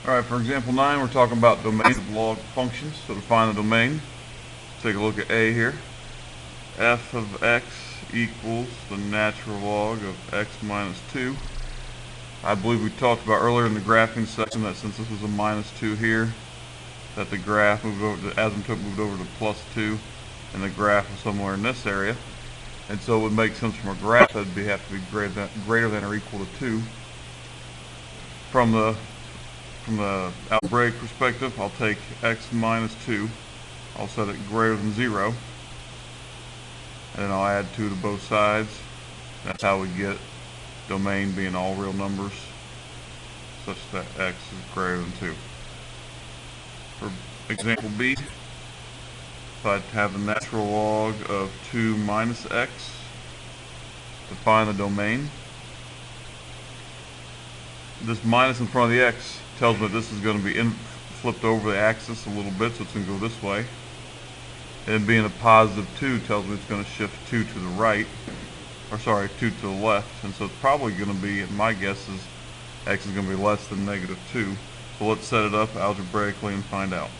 Alright, for example 9, we're talking about domains of log functions. So to find the domain, take a look at A here. F of x equals the natural log of x minus 2. I believe we talked about earlier in the graphing section that since this was a minus 2 here, that the graph moved over, the asymptote moved over to plus 2, and the graph was somewhere in this area. And so it would make sense from a graph that would have to be greater than or equal to 2. From the algebraic perspective, I'll take x minus 2, I'll set it greater than 0, and then I'll add 2 to both sides. That's how we get domain being all real numbers such that x is greater than 2. For example B, if I have the natural log of 2 minus x to find the domain, this minus in front of the x tells me that this is going to be flipped over the axis a little bit, so it's going to go this way. And being a positive 2 tells me it's going to shift 2 to the right, or sorry, 2 to the left, and so it's probably going to be, my guess is, x is going to be less than negative 2. So let's set it up algebraically and find out.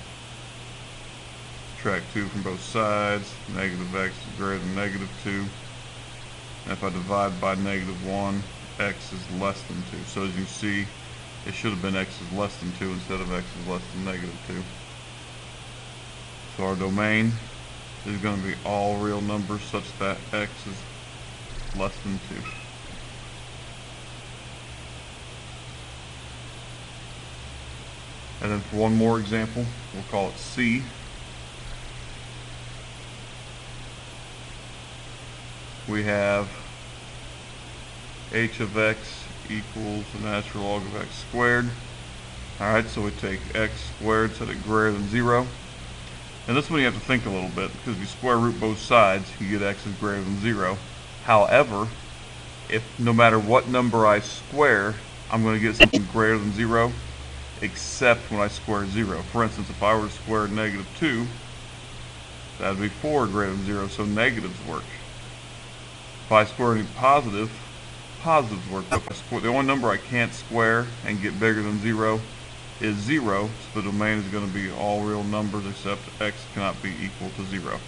Subtract 2 from both sides, negative x is greater than negative 2. And if I divide by negative 1, x is less than 2. So as you see, it should have been x is less than 2 instead of x is less than negative 2. So our domain is going to be all real numbers such that x is less than 2. And then for one more example, we'll call it C. We have h of x equals the natural log of x squared. Alright, so we take x squared, set it greater than 0. And this one you have to think a little bit, because if you square root both sides, you get x is greater than 0. However, if no matter what number I square, I'm going to get something greater than 0, except when I square 0. For instance, if I were to square negative 2, that would be 4 greater than 0, so negatives work. If I square any positives work. The only number I can't square and get bigger than 0 is 0, so the domain is going to be all real numbers except x cannot be equal to 0.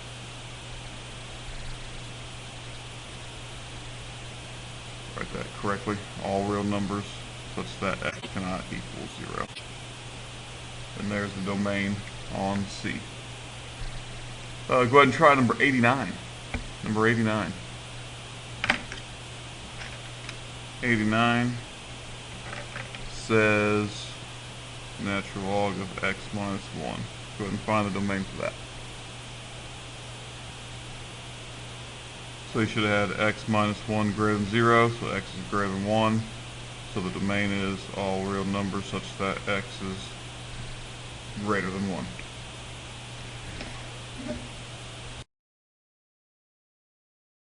Write that correctly. All real numbers such that x cannot equal 0. And there's the domain on C. Go ahead and try number 89. Number 89. 89 says natural log of x minus 1. Go ahead and find the domain for that. So you should have had x minus 1 greater than 0, so x is greater than 1. So the domain is all real numbers such that x is greater than 1.